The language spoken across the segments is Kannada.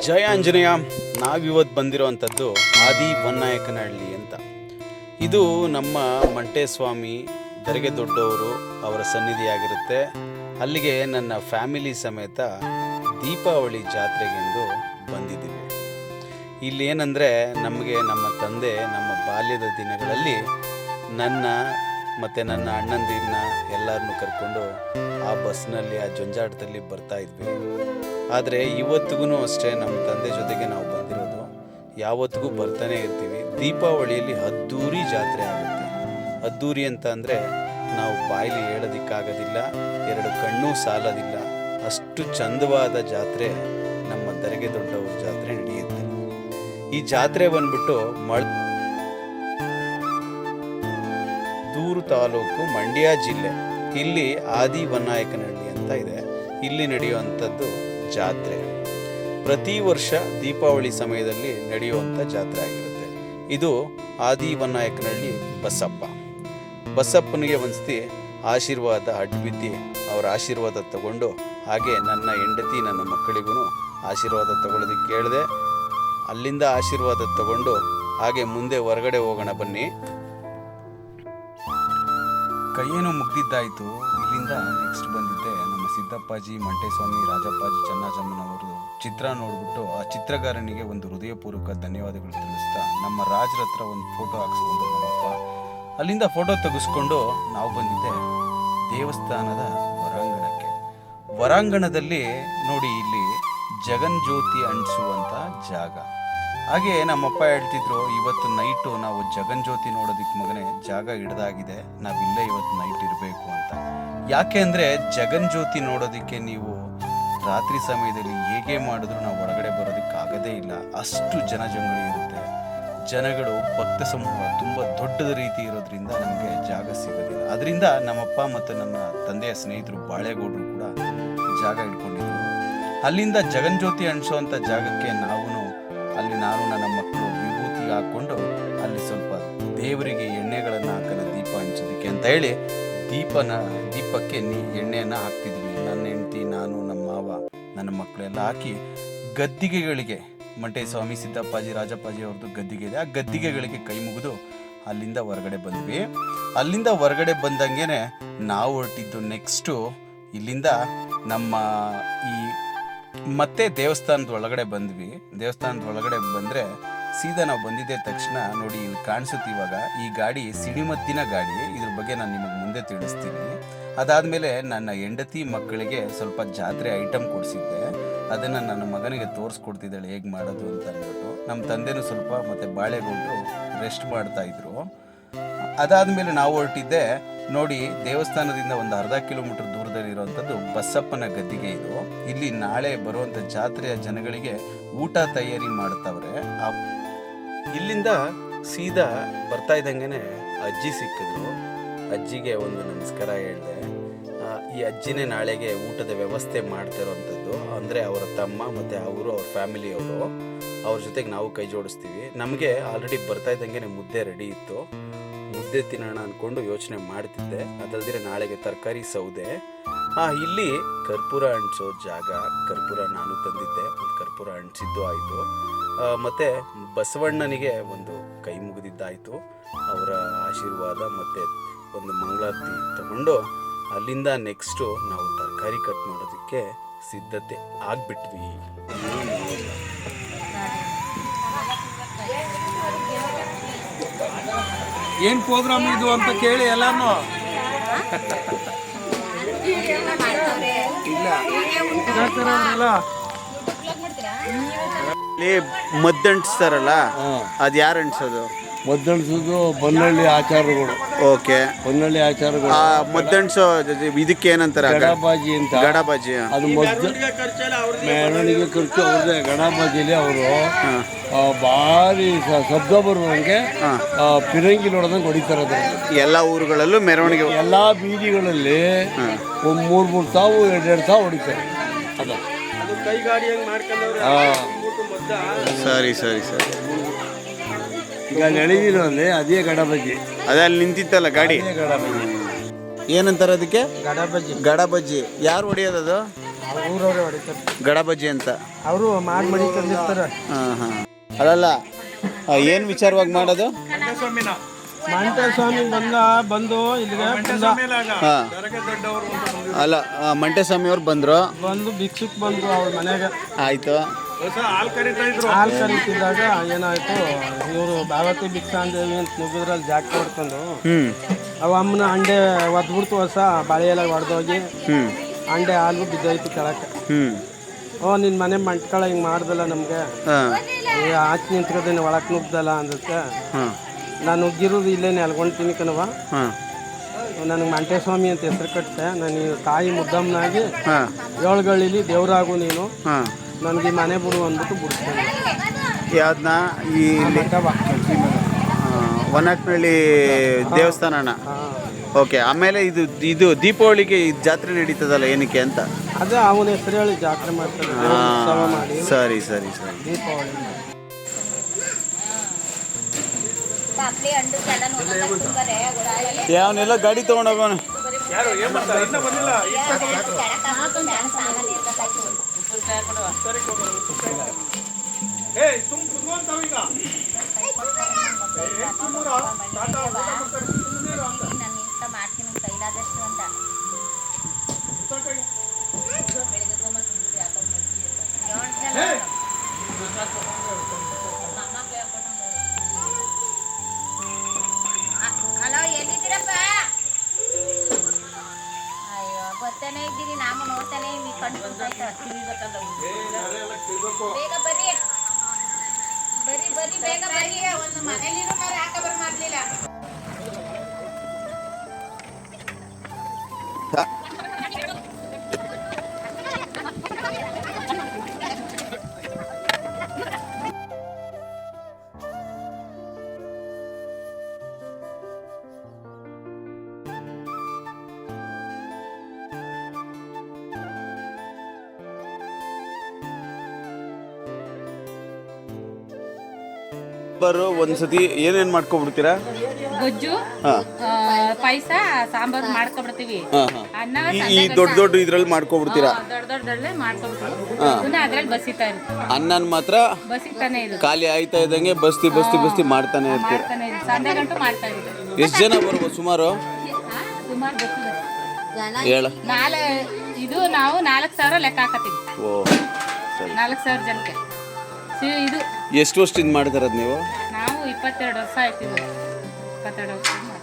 ಜಯ ಆಂಜನೇಯ. ನಾವಿವತ್ತು ಬಂದಿರೋವಂಥದ್ದು ಆದಿ ವನ್ನಾಯಕನಹಳ್ಳಿ ಅಂತ. ಇದು ನಮ್ಮ ಮಂಟೇಸ್ವಾಮಿ ದರ್ಗೆ ದೊಡ್ಡವರು ಅವರ ಸನ್ನಿಧಿಯಾಗಿರುತ್ತೆ. ಅಲ್ಲಿಗೆ ನನ್ನ ಫ್ಯಾಮಿಲಿ ಸಮೇತ ದೀಪಾವಳಿ ಜಾತ್ರೆಗೆಂದು ಬಂದಿದ್ದೀವಿ. ಇಲ್ಲಿ ಏನಂದರೆ ನಮಗೆ ನಮ್ಮ ತಂದೆ ನಮ್ಮ ಬಾಲ್ಯದ ದಿನಗಳಲ್ಲಿ ನನ್ನ ಮತ್ತು ನನ್ನ ಅಣ್ಣಂದಿರನ್ನ ಎಲ್ಲರನ್ನೂ ಕರ್ಕೊಂಡು ಆ ಬಸ್ನಲ್ಲಿ ಆ ಜಂಜಾಟದಲ್ಲಿ ಬರ್ತಾ ಇದ್ವಿ. ಆದರೆ ಇವತ್ತಿಗೂ ಅಷ್ಟೇ ನಮ್ಮ ತಂದೆ ಜೊತೆಗೆ ನಾವು ಬಂದಿರೋದು, ಯಾವತ್ತಿಗೂ ಬರ್ತಾನೆ ಇರ್ತೀವಿ. ದೀಪಾವಳಿಯಲ್ಲಿ ಅದ್ದೂರಿ ಜಾತ್ರೆ ಆಗುತ್ತೆ. ಅದ್ದೂರಿ ಅಂತ ಅಂದರೆ ನಾವು ಬಾಯಲ್ಲಿ ಹೇಳೋದಕ್ಕಾಗೋದಿಲ್ಲ, ಎರಡು ಕಣ್ಣೂ ಸಾಲೋದಿಲ್ಲ. ಅಷ್ಟು ಚಂದವಾದ ಜಾತ್ರೆ ನಮ್ಮ ದರ್ಗೆ ದೊಡ್ಡವ್ರ ಜಾತ್ರೆ ನಡೆಯುತ್ತೆ. ಈ ಜಾತ್ರೆ ಬಂದ್ಬಿಟ್ಟು ದೂರು ತಾಲೂಕು, ಮಂಡ್ಯ ಜಿಲ್ಲೆ. ಇಲ್ಲಿ ಆದಿ ವನ್ನಾಯಕನಹಳ್ಳಿ ಅಂತ ಇದೆ. ಇಲ್ಲಿ ನಡೆಯುವಂಥದ್ದು ಜಾತ್ರೆ ಪ್ರತಿ ವರ್ಷ ದೀಪಾವಳಿ ಸಮಯದಲ್ಲಿ ನಡೆಯುವಂಥ ಜಾತ್ರೆ ಆಗಿರುತ್ತೆ. ಇದು ಆದಿ ವನ್ನಾಯಕನಹಳ್ಳಿ ಬಸಪ್ಪನಿಗೆ ಒಂದ್ಸತಿ ಆಶೀರ್ವಾದ ಅಡ್ಬಿದ್ದಿ ಅವರ ಆಶೀರ್ವಾದ ತಗೊಂಡು, ಹಾಗೆ ನನ್ನ ಹೆಂಡತಿ ನನ್ನ ಮಕ್ಕಳಿಗೂ ಆಶೀರ್ವಾದ ತಗೊಳ್ಳೋದಕ್ಕೆ ಕೇಳಿದೆ. ಅಲ್ಲಿಂದ ಆಶೀರ್ವಾದ ತಗೊಂಡು ಹಾಗೆ ಮುಂದೆ ಹೊರಗಡೆ ಹೋಗೋಣ ಬನ್ನಿ. ಕೈಯೇನು ಮುಗ್ದಿದ್ದಾಯಿತು. ಇಲ್ಲಿಂದ ನೆಕ್ಸ್ಟ್ ಬಂದಿದ್ದೆ ನಮ್ಮ ಸಿದ್ದಪ್ಪಾಜಿ, ಮಂಟೇಸ್ವಾಮಿ, ರಾಜಪ್ಪಾಜಿ, ಚನ್ನಾಜಮ್ಮನವರು ಚಿತ್ರ ನೋಡ್ಬಿಟ್ಟು ಆ ಚಿತ್ರಗಾರನಿಗೆ ಒಂದು ಹೃದಯಪೂರ್ವಕ ಧನ್ಯವಾದಗಳು ತಿಳಿಸ್ತಾ ನಮ್ಮ ರಾಜ್ರ ಹತ್ರ ಒಂದು ಫೋಟೋ ಹಾಕ್ಸ್ಕೊಂಡು ನಮ್ಮಪ್ಪ ಅಲ್ಲಿಂದ ಫೋಟೋ ತೆಗೆಸ್ಕೊಂಡು ನಾವು ಬಂದಿದ್ದೆ ದೇವಸ್ಥಾನದ ಹೊರಾಂಗಣದಲ್ಲಿ ನೋಡಿ, ಇಲ್ಲಿ ಜಗನ್ಜ್ಯೋತಿ ಅಂಟಿಸುವಂಥ ಜಾಗ. ಹಾಗೆ ನಮ್ಮಪ್ಪ ಹೇಳ್ತಿದ್ರು, ಇವತ್ತು ನೈಟು ನಾವು ಜಗನ್ಜ್ಯೋತಿ ನೋಡೋದಕ್ಕೆ ಮಗನೇ ಜಾಗ ಹಿಡ್ದಾಗಿದೆ, ನಾವಿಲ್ಲೇ ಇವತ್ತು ನೈಟ್ ಇರಬೇಕು ಅಂತ. ಯಾಕೆ ಅಂದರೆ ಜಗನ್ಜ್ಯೋತಿ ನೋಡೋದಕ್ಕೆ ನೀವು ರಾತ್ರಿ ಸಮಯದಲ್ಲಿ ಹೇಗೆ ಮಾಡಿದ್ರು ನಾವು ಒಳಗಡೆ ಬರೋದಕ್ಕಾಗದೇ ಇಲ್ಲ. ಅಷ್ಟು ಜನಜಂಗುಳಿ ಇರುತ್ತೆ. ಜನಗಳು ಭಕ್ತ ಸಮೂಹ ತುಂಬ ದೊಡ್ಡದ ರೀತಿ ಇರೋದ್ರಿಂದ ನಮಗೆ ಜಾಗ ಸಿಗೋದಿಲ್ಲ. ಅದರಿಂದ ನಮ್ಮಪ್ಪ ಮತ್ತು ನನ್ನ ತಂದೆಯ ಸ್ನೇಹಿತರು ಬಾಳೆಗೌಡರು ಕೂಡ ಜಾಗ ಇಟ್ಕೊಂಡಿದ್ರು. ಅಲ್ಲಿಂದ ಜಗನ್ಜ್ಯೋತಿ ಅಂಟಿಸೋವಂಥ ಜಾಗಕ್ಕೆ ಅಲ್ಲಿ ನಾನು ನನ್ನ ಮಕ್ಕಳು ವಿಭೂತಿ ಹಾಕ್ಕೊಂಡು ಅಲ್ಲಿ ಸ್ವಲ್ಪ ದೇವರಿಗೆ ಎಣ್ಣೆಗಳನ್ನು ಹಾಕೋಣ ದೀಪ ಹಂಚೋದಕ್ಕೆ ಅಂತ ಹೇಳಿ ದೀಪಕ್ಕೆ ಎಣ್ಣೆಯನ್ನು ಹಾಕ್ತಿದ್ವಿ. ನನ್ನ ಹೆಂಡತಿ, ನಾನು, ನಮ್ಮ ಮಾವ, ನನ್ನ ಮಕ್ಕಳೆಲ್ಲ ಹಾಕಿ ಗದ್ದಿಗೆಗಳಿಗೆ, ಮಂಟೇಸ್ವಾಮಿ, ಸಿದ್ದಪ್ಪಾಜಿ, ರಾಜಪ್ಪಾಜಿ ಅವ್ರದ್ದು ಗದ್ದಿಗೆ ಇದೆ, ಆ ಗದ್ದಿಗೆಗಳಿಗೆ ಕೈ ಮುಗಿದು ಅಲ್ಲಿಂದ ಹೊರಗಡೆ ಬಂದ್ವಿ. ಅಲ್ಲಿಂದ ಹೊರಗಡೆ ಬಂದಂಗೆ ನಾವು ಹೊರಟಿದ್ದು ನೆಕ್ಸ್ಟು ಇಲ್ಲಿಂದ ನಮ್ಮ ಮತ್ತೆ ದೇವಸ್ಥಾನದ ಒಳಗಡೆ ಬಂದ್ವಿ. ದೇವಸ್ಥಾನದ ಒಳಗಡೆ ಬಂದರೆ ಸೀದಾ ನಾವು ಬಂದಿದ್ದ ತಕ್ಷಣ ನೋಡಿ ಇಲ್ಲಿ ಕಾಣಿಸುತ್ತೆ ಇವಾಗ ಈ ಗಾಡಿ ಸಿಡಿಮದ್ದಿನ ಗಾಡಿ. ಇದ್ರ ಬಗ್ಗೆ ನಾನು ನಿಮಗೆ ಮುಂದೆ ತಿಳಿಸ್ತೀನಿ. ಅದಾದಮೇಲೆ ನನ್ನ ಹೆಂಡತಿ ಮಕ್ಕಳಿಗೆ ಸ್ವಲ್ಪ ಜಾತ್ರೆ ಐಟಮ್ ಕೊಡಿಸಿದ್ದೆ. ಅದನ್ನು ನನ್ನ ಮಗನಿಗೆ ತೋರಿಸ್ಕೊಡ್ತಿದ್ದಾಳೆ ಹೇಗೆ ಮಾಡೋದು ಅಂತ ಅಂದ್ಬಿಟ್ಟು. ನಮ್ಮ ತಂದೆನೂ ಸ್ವಲ್ಪ ಮತ್ತು ಬಾಳೆಗೌಡರು ರೆಸ್ಟ್ ಮಾಡ್ತಾಯಿದ್ರು. ಅದಾದಮೇಲೆ ನಾವು ಹೊರಟಿದ್ದೆ ನೋಡಿ, ದೇವಸ್ಥಾನದಿಂದ ಒಂದು ಅರ್ಧ ಕಿಲೋಮೀಟರ್ ದೂರದಲ್ಲಿರುವಂಥದ್ದು ಬಸಪ್ಪನ ಗದ್ದಿಗೆ. ಇದು ಇಲ್ಲಿ ನಾಳೆ ಬರುವಂಥ ಜಾತ್ರೆಯ ಜನಗಳಿಗೆ ಊಟ ತಯಾರಿ ಮಾಡ್ತಾವ್ರೆ. ಇಲ್ಲಿಂದ ಸೀದಾ ಬರ್ತಾ ಇದ್ದಂಗೆ ಅಜ್ಜಿ ಸಿಕ್ಕಿದ್ರು. ಅಜ್ಜಿಗೆ ಒಂದು ನಮಸ್ಕಾರ ಹೇಳಿದೆ. ಈ ಅಜ್ಜಿನೇ ನಾಳೆಗೆ ಊಟದ ವ್ಯವಸ್ಥೆ ಮಾಡ್ತಿರೋವಂಥದ್ದು. ಅಂದರೆ ಅವರ ತಮ್ಮ ಮತ್ತು ಅವ್ರ ಫ್ಯಾಮಿಲಿಯವರು, ಅವ್ರ ಜೊತೆಗೆ ನಾವು ಕೈ ಜೋಡಿಸ್ತೀವಿ. ನಮಗೆ ಆಲ್ರೆಡಿ ಬರ್ತಾ ಇದ್ದಂಗೆ ಮುದ್ದೆ ರೆಡಿ ಇತ್ತು. ಮುದ್ದೆ ತಿನ್ನೋಣ ಅಂದ್ಕೊಂಡು ಯೋಚನೆ ಮಾಡ್ತಿದ್ದೆ. ಅದಲ್ದಿರ ನಾಳೆಗೆ ತರಕಾರಿ ಸೌದೆ. ಇಲ್ಲಿ ಕರ್ಪೂರ ಅಂಟಿಸೋ ಜಾಗ. ಕರ್ಪೂರ ನಾನು ತಂದಿದ್ದೆ, ಒಂದು ಕರ್ಪೂರ ಅಂಟಿಸಿದ್ದು ಆಯಿತು. ಮತ್ತು ಬಸವಣ್ಣನಿಗೆ ಒಂದು ಕೈ ಮುಗಿದಿದ್ದಾಯಿತು. ಅವರ ಆಶೀರ್ವಾದ ಮತ್ತು ಒಂದು ಮಂಗಳಾರತಿ ತಗೊಂಡು ಅಲ್ಲಿಂದ ನೆಕ್ಸ್ಟು ನಾವು ತರಕಾರಿ ಕಟ್ ಮಾಡೋದಕ್ಕೆ ಸಿದ್ಧತೆ ಆಗಿಬಿಟ್ವಿ. ಏನು ಪ್ರೋಗ್ರಾಮ್ ಇದು ಅಂತ ಕೇಳಿ ಎಲ್ಲಾನು ಮದ್ದಂಟಿಸ್ತಾರಲ್ಲ, ಅದು ಯಾರು ಅಂಟಿಸೋದು? ಮದ್ದಣಿಸೋದು ಬನ್ನಳ್ಳಿ ಆಚಾರಗಳು. ಓಕೆ, ಬನ್ನಳ್ಳಿ ಆಚಾರಗಳು. ಮದ್ದಣಿಸೋ ಇದಕ್ಕೆ ಏನಂತಾರೆ? ಗಡಾಬಾಜಿ ಅಂತ. ಗಡಾಬಾಜಿ ಅದು ಮೆರವಣಿಗೆ ಖರ್ಚು ಅವ್ರದ್ದೇ. ಗಡಾಬಾಜಿಲಿ ಅವರು ಭಾರಿ ಶಬ್ದ ಬರುವಂಗೆ ಪಿರಂಗಿ ನೋಡೋದಂಗೆ ಹೊಡಿತಾರೆ. ಎಲ್ಲ ಊರುಗಳಲ್ಲೂ ಮೆರವಣಿಗೆ, ಎಲ್ಲ ಬೀದಿಗಳಲ್ಲಿ ಒಂದು 3 ತಾವು 2 ತಾವು ಹೊಡಿತಾರೆ. ಅದು ಕೈ ಗಾಡಿ ಸರಿ ಸರಿ ಸರಿ. ಈಗ ನಡೆದಿರೋಲ್ಲಿ ಅದೇ ಗಡಬಜ್ಜಿ. ಅದೇ ಅಲ್ಲಿ ನಿಂತಿತ್ತಲ್ಲ ಗಾಡಿ, ಗಡಬಜ್ಜಿ ಏನಂತಾರೆ ಅದಕ್ಕೆ? ಗಡಬಜ್ಜಿ. ಗಡಬಜ್ಜಿ ಯಾರು ಹೊಡಿಯೋದದು? ಊರವ್ರೆ ಹೊಡಿತಾರೆ. ಗಡಬಜ್ಜಿ ಅಂತ ಅವರು ಮಡಿ ತಂದಿರ್ತಾರೆ. ಹಾಂ ಹಾಂ ಅಲ್ಲಲ್ಲ ಏನು ವಿಚಾರವಾಗಿ ಮಾಡೋದು? ಮಂಟೆ ಸ್ವಾಮಿ ಬಂದು ಇಲ್ಲಿಗೆ ಹಾಂ ಅಲ್ಲ ಮಂಟೆಸ್ವಾಮಿ ಅವ್ರು ಬಂದರು, ಭಿಕ್ಷಕ್ ಬಂದ್ರು ಅವ್ರ ಮನೆಗೆ. ಆಯಿತು. ಹಾಲು ಕರೀತಿದ್ದಾಗ ಏನಾಯ್ತು, ಇವರು ಬಾವತಿ ಭಿಕ್ಷಾಂದೇವಿ ಅಂತ ನುಗ್ಗಿದ್ರಲ್ಲಿ ಜಾಕ್ ಹೊಡ್ಕೊಂಡು ಅವ ಅಮ್ಮನ ಅಂಡೆ ಒದ್ಬಿಡ್ತು. ಹೊಸ ಬಾಳೆ ಎಲ್ಲ ಹೊಡೆದೋಗಿ ಅಂಡೆ ಹಾಲು ಬಿದ್ದೋಯ್ತು ಕೆಳಕ್ಕೆ. ನಿನ್ನ ಮನೆ ಮಂಟ್ಕಳ ಹಿಂಗೆ ಮಾಡ್ದಲ್ಲ ನಮಗೆ, ಆಚೆ ನಿಂತ್ಕೋದೇನೆ ಒಳಕ್ಕೆ ನುಗ್ದಲ್ಲ ಅಂದಕ್ಕೆ ನಾನು ನುಗ್ಗಿರೋದು ಇಲ್ಲೇನೆ ಅಲ್ಕೊಂತೀನಿ ಕಣವ, ನನಗೆ ಮಂಟೇಸ್ವಾಮಿ ಅಂತ ಹೆಸರು ಕಟ್ಟಿದೆ. ನಾನು ತಾಯಿ ಮುದ್ದಮ್ಮನಾಗಿ 7 ಗಳ್ಳಿಲಿ ದೇವರಾಗು ನೀನು, ನನಗೆ ಈ ಮನೆ ಬಿಡು ಅಂದ್ಬಿಟ್ಟು ಬಿಡ್ತೇನೆ. ಯಾವ್ದನ್ನ ಈ ವನಕ್ನಳ್ಳಿ ದೇವಸ್ಥಾನನ? ಓಕೆ. ಆಮೇಲೆ ಇದು ದೀಪಾವಳಿಗೆ ಜಾತ್ರೆ ನಡೀತದಲ್ಲ, ಏನಕ್ಕೆ ಅಂತ? ಅದೇ ಅವನ ಹೆಸರು ಹೇಳಿ ಜಾತ್ರೆ ಮಾಡ್ತಾರೆ, ಉತ್ಸವ ಮಾಡಿ. ಸರಿ ಸರಿ ಸರಿ. ದೀಪಾವಳಿ ಯಾವನೆಲ್ಲ ಗಾಡಿ ತಗೊಂಡೋಗೋಣ. ಮಾಡ್ತೀನಿ ಕೈಲಾದಷ್ಟು ಅಂತ ಹಲೋ, ಎಲ್ಲಿದ್ದೀರಪ್ಪ? ಅಯ್ಯೋ ಬರ್ತಾನೆ ಇದ್ದೀರಿ, ನಾವು ನೋಡ್ತಾನೆ ಇದ್ದೀವಿ. ಕಣ್ಣು ಬೇಗ ಬರ್ರಿ ಬರ್ರಿ ಬರ್ರಿ ಬೇಗ ಬರ್ರಿ. ಒಂದು ಮನೇಲಿರೋ ಮಾರ ಯಾಕೆ ಬರ್ ಮಾಡ್ಲಿಲ್ಲ? ಒಂದ್ಸತಿ ಏನೇನ್ ಮಾಡ್ಕೊಬಿಡ್ತೀರಾ? ಗೊಜ್ಜು, ಪಾಯಸ, ಸಾಂಬಾರು ಮಾಡ್ಕೊಬಿಡ್ತೀವಿ. ಅನ್ನ ಈ ದೊಡ್ಡ ದೊಡ್ಡ ಇದ್ರಲ್ಲಿ ಮಾಡ್ಕೊಬಿಡ್ತೀರಾ? ದೊಡ್ಡ ದೊಡ್ಡದಲ್ಲೇ ಮಾಡ್ಕೊಬಿಡ್ತೀವಿ. ಅದ್ರಲ್ಲಿ ಬಸಿತಾ ಇರ್ತೀವಿ. ಅನ್ನನ್ ಮಾತ್ರ ಬಸಿತಾನೆ ಇದು ಖಾಲಿ ಆಯ್ತಾ ಇದ್ದಂಗೆ ಬಸ್ತಿ ಮಾಡ್ತಾನೆ ಇರ್ತೀರ? ಸಂಜೆ ಗಂಟು ಮಾಡ್ತಾ ಇದ್ದೀವಿ. ಎಷ್ಟು ಜನ ಬರ್ಬೋದು ಸುಮಾರು? ಸುಮಾರು ಬರ್ತದೆ. ಹೇಳ. ಇದು ನಾವು 4,000 ಲೆಕ್ಕ ಹಾಕತ್ತೀವಿ. ಓ ಸರಿ. 4,000 ಜನಕ್ಕೆ ಇದು. ಎಷ್ಟು ವರ್ಷದಿಂದ ಮಾಡ್ತಾರದ್ ನೀವು? ನಾವು 22 ವರ್ಷ ಆಯ್ತೀವಿ. 22 ವರ್ಷ ಮಾಡ್ತಾರೆ.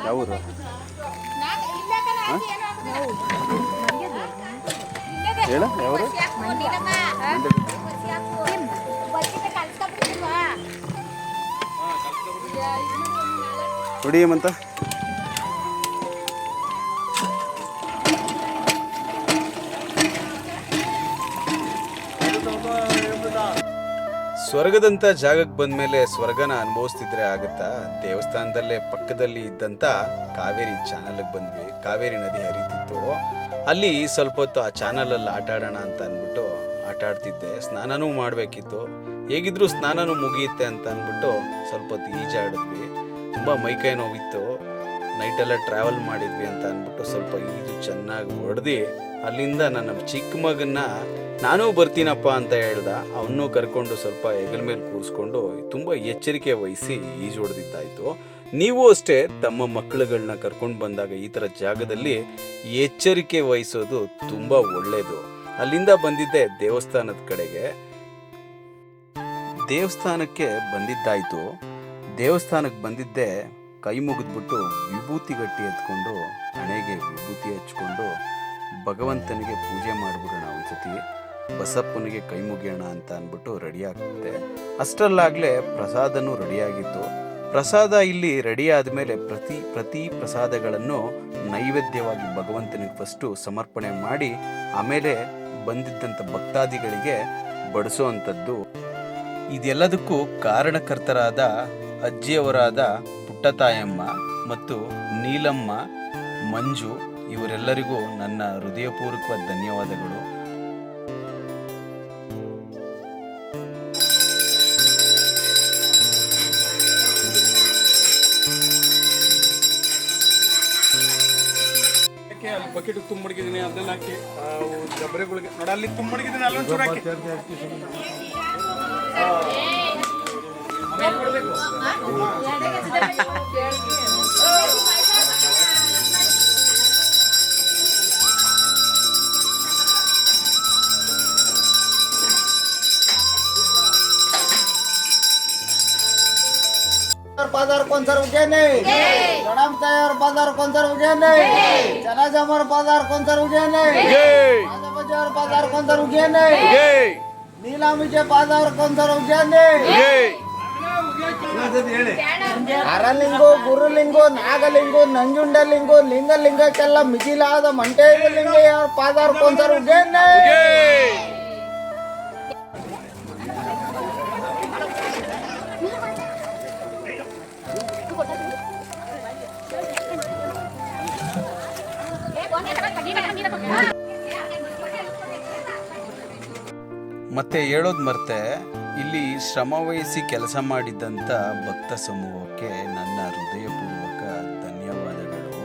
ಯಾವೂರು? ಹೇಳ ಯಾವರು? ಹೊಡಿಯಮಂತ. ಸ್ವರ್ಗದಂಥ ಜಾಗಕ್ಕೆ ಬಂದಮೇಲೆ ಸ್ವರ್ಗನ ಅನುಭವಿಸ್ತಿದ್ರೆ ಆಗುತ್ತಾ? ದೇವಸ್ಥಾನದಲ್ಲೇ ಪಕ್ಕದಲ್ಲಿ ಇದ್ದಂಥ ಕಾವೇರಿ ಚಾನಲ್ಗೆ ಬಂದ್ವಿ. ಕಾವೇರಿ ನದಿ ಹರಿತಿತ್ತು. ಅಲ್ಲಿ ಸ್ವಲ್ಪ ಹೊತ್ತು ಆ ಚಾನಲಲ್ಲಿ ಆಟ ಆಡೋಣ ಅಂತ ಅಂದ್ಬಿಟ್ಟು ಆಟ ಆಡ್ತಿದ್ದೆ. ಸ್ನಾನನೂ ಮಾಡಬೇಕಿತ್ತು. ಹೇಗಿದ್ರು ಸ್ನಾನನೂ ಮುಗಿಯುತ್ತೆ ಅಂತ ಅಂದ್ಬಿಟ್ಟು ಸ್ವಲ್ಪ ಹೊತ್ತು ಈಜಾಡಿದ್ವಿ. ತುಂಬ ಮೈಕೈ ನೋವಿತ್ತು. ನೈಟೆಲ್ಲ ಟ್ರಾವೆಲ್ ಮಾಡಿದ್ವಿ ಅಂತ ಅಂದ್ಬಿಟ್ಟು ಸ್ವಲ್ಪ ಈಜು ಚೆನ್ನಾಗಿ ಹೊಡೆದು ಅಲ್ಲಿಂದ ನನ್ನ ಚಿಕ್ಕ ಮಗನ್ನ ನಾನೂ ಬರ್ತೀನಪ್ಪ ಅಂತ ಹೇಳ್ದ. ಅವನ್ನೂ ಕರ್ಕೊಂಡು ಸ್ವಲ್ಪ ಹೆಗಲ ಮೇಲೆ ಕೂರಿಸ್ಕೊಂಡು ತುಂಬ ಎಚ್ಚರಿಕೆ ವಹಿಸಿ ಈಜು ಹೊಡೆದಿದ್ದಾಯಿತು. ನೀವು ಅಷ್ಟೇ ತಮ್ಮ ಮಕ್ಕಳುಗಳನ್ನ ಕರ್ಕೊಂಡು ಬಂದಾಗ ಈ ಥರ ಜಾಗದಲ್ಲಿ ಎಚ್ಚರಿಕೆ ವಹಿಸೋದು ತುಂಬ ಒಳ್ಳೆಯದು. ಅಲ್ಲಿಂದ ಬಂದಿದ್ದೆ ದೇವಸ್ಥಾನದ ಕಡೆಗೆ. ದೇವಸ್ಥಾನಕ್ಕೆ ಬಂದಿದ್ದಾಯಿತು. ದೇವಸ್ಥಾನಕ್ಕೆ ಬಂದಿದ್ದೆ ಕೈ ಮುಗಿದ್ಬಿಟ್ಟು ವಿಭೂತಿ ಗಟ್ಟಿ ಎತ್ಕೊಂಡು ಹಣೆಗೆ ವಿಭೂತಿ ಹಚ್ಕೊಂಡು ಭಗವಂತನಿಗೆ ಪೂಜೆ ಮಾಡಿಬಿಡೋಣ ಒಂದ್ಸತಿ, ಬಸಪ್ಪನಿಗೆ ಕೈ ಮುಗಿಯೋಣ ಅಂತ ಅಂದ್ಬಿಟ್ಟು ರೆಡಿ ಆಗ್ತಿದ್ದೆ. ಅಷ್ಟರಲ್ಲಾಗಲೇ ಪ್ರಸಾದನೂ ರೆಡಿಯಾಗಿತ್ತು. ಪ್ರಸಾದ ಇಲ್ಲಿ ರೆಡಿ ಆದಮೇಲೆ ಪ್ರತಿ ಪ್ರಸಾದಗಳನ್ನು ನೈವೇದ್ಯವಾಗಿ ಭಗವಂತನಿಗೆ ಫಸ್ಟು ಸಮರ್ಪಣೆ ಮಾಡಿ ಆಮೇಲೆ ಬಂದಿದ್ದಂಥ ಭಕ್ತಾದಿಗಳಿಗೆ ಬಡಿಸೋ ಅಂಥದ್ದು. ಇದೆಲ್ಲದಕ್ಕೂ ಕಾರಣಕರ್ತರಾದ ಅಜ್ಜಿಯವರಾದ ಪುಟ್ಟತಾಯಮ್ಮ ಮತ್ತು ನೀಲಮ್ಮ, ಮಂಜು ಇವರೆಲ್ಲರಿಗೂ ನನ್ನ ಹೃದಯಪೂರ್ವಕ ಧನ್ಯವಾದಗಳು. ಅಲ್ಲಿ ಬಕೆಟ್ ತುಂಬಿಡಿದ್ದೀನಿ, ಅದೆಲ್ಲ ಹಾಕಿ ಗಬ್ಬರೆಗಳಿಗೆ ನೋಡಿ ಅಲ್ಲಿ ತುಂಬಿಡಿದ್ದೀನಿ, ಅಲ್ಲೊಂಚೂರು ಹಾಕಿ. बाजार कोणसर उज्जैनी, गडम तयार बाजार कोणसर उज्जैनी, चना जमर बाजार कोणसर उज्जैनी, बाजार बाजार कोणसर उज्जैनी, नीलामीचे बाजार कोणसर उज्जैनी, ಅರಲಿಂಗು, ಗುರುಲಿಂಗು, ನಾಗಲಿಂಗು, ನಂಜುಂಡಲಿಂಗು, ಲಿಂಗಲಿಂಗಕ್ಕೆಲ್ಲ ಮಿಗಿಲಾದ ಮಂಟೇಲಿಂಗ ಬಾजार कोणसर उज्जैनी. ಮತ್ತೆ ಹೇಳೋದು ಮರ್ತೆ, ಇಲ್ಲಿ ಶ್ರಮವಹಿಸಿ ಕೆಲಸ ಮಾಡಿದ್ದಂಥ ಭಕ್ತ ಸಮೂಹಕ್ಕೆ ನನ್ನ ಹೃದಯಪೂರ್ವಕ ಧನ್ಯವಾದಗಳು.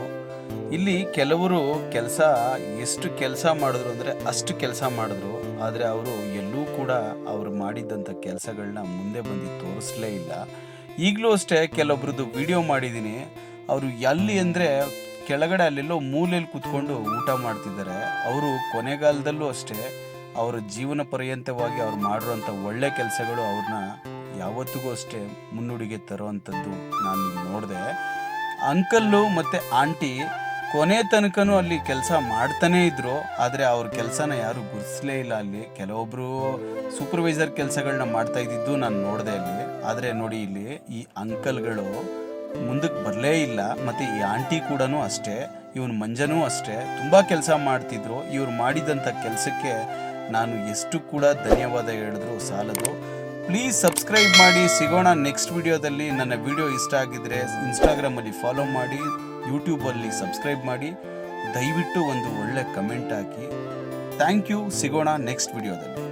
ಇಲ್ಲಿ ಕೆಲವರು ಎಷ್ಟು ಕೆಲಸ ಮಾಡಿದ್ರು ಅಂದರೆ ಅಷ್ಟು ಕೆಲಸ ಮಾಡಿದ್ರು, ಆದರೆ ಅವರು ಎಲ್ಲೂ ಕೂಡ ಅವರು ಮಾಡಿದ್ದಂಥ ಕೆಲಸಗಳನ್ನ ಮುಂದೆ ಬಂದು ತೋರಿಸ್ಲೇ ಇಲ್ಲ. ಈಗಲೂ ಅಷ್ಟೇ ಕೆಲವೊಬ್ರದ್ದು ವಿಡಿಯೋ ಮಾಡಿದ್ದೀನಿ. ಅವರು ಎಲ್ಲಿ ಅಂದರೆ ಕೆಳಗಡೆ ಅಲ್ಲೆಲ್ಲೋ ಮೂಲೆಯಲ್ಲಿ ಕೂತ್ಕೊಂಡು ಊಟ ಮಾಡ್ತಿದ್ದಾರೆ. ಅವರು ಕೊನೆಗಾಲದಲ್ಲೂ ಅಷ್ಟೇ ಅವರ ಜೀವನ ಪರ್ಯಂತವಾಗಿ ಅವ್ರು ಮಾಡಿರೋಂಥ ಒಳ್ಳೆ ಕೆಲಸಗಳು ಅವ್ರನ್ನ ಯಾವತ್ತಿಗೂ ಅಷ್ಟೇ ಮುನ್ನುಡಿಗೆ ತರುವಂಥದ್ದು ನಾನು ನೋಡಿದೆ. ಅಂಕಲ್ಲು ಮತ್ತು ಆಂಟಿ ಕೊನೆ ತನಕನೂ ಅಲ್ಲಿ ಕೆಲಸ ಮಾಡ್ತಾನೇ ಇದ್ರು, ಆದರೆ ಅವ್ರ ಕೆಲಸನ ಯಾರೂ ಗುರುತಿಸಲೇ ಇಲ್ಲ. ಅಲ್ಲಿ ಕೆಲವೊಬ್ಬರು ಸೂಪರ್ವೈಸರ್ ಕೆಲಸಗಳನ್ನ ಮಾಡ್ತಾ ಇದ್ದಿದ್ದು ನಾನು ನೋಡಿದೆ ಅಲ್ಲಿ. ಆದರೆ ನೋಡಿ ಇಲ್ಲಿ ಈ ಅಂಕಲ್ಗಳು ಮುಂದಕ್ಕೆ ಬರಲೇ ಇಲ್ಲ, ಮತ್ತು ಈ ಆಂಟಿ ಕೂಡ ಅಷ್ಟೇ, ಇವನು ಮಂಜನೂ ಅಷ್ಟೇ ತುಂಬ ಕೆಲಸ ಮಾಡ್ತಿದ್ರು. ಇವ್ರು ಮಾಡಿದಂಥ ಕೆಲಸಕ್ಕೆ ನಾನು ಎಷ್ಟು ಕೂಡ ಧನ್ಯವಾದ ಹೇಳಿದ್ರು ಸಾಲದು. ಪ್ಲೀಸ್ ಸಬ್ಸ್ಕ್ರೈಬ್ ಮಾಡಿ. ಸಿಗೋಣ ನೆಕ್ಸ್ಟ್ ವಿಡಿಯೋದಲ್ಲಿ. ನನ್ನ ವಿಡಿಯೋ ಇಷ್ಟ ಆಗಿದ್ರೆ ಇನ್ಸ್ಟಾಗ್ರಾಮಲ್ಲಿ ಫಾಲೋ ಮಾಡಿ, ಯೂಟ್ಯೂಬಲ್ಲಿ ಸಬ್ಸ್ಕ್ರೈಬ್ ಮಾಡಿ. ದಯವಿಟ್ಟು ಒಂದು ಒಳ್ಳೆ ಕಮೆಂಟ್ ಹಾಕಿ. Thank you. ಸಿಗೋಣ ನೆಕ್ಸ್ಟ್ ವಿಡಿಯೋದಲ್ಲಿ.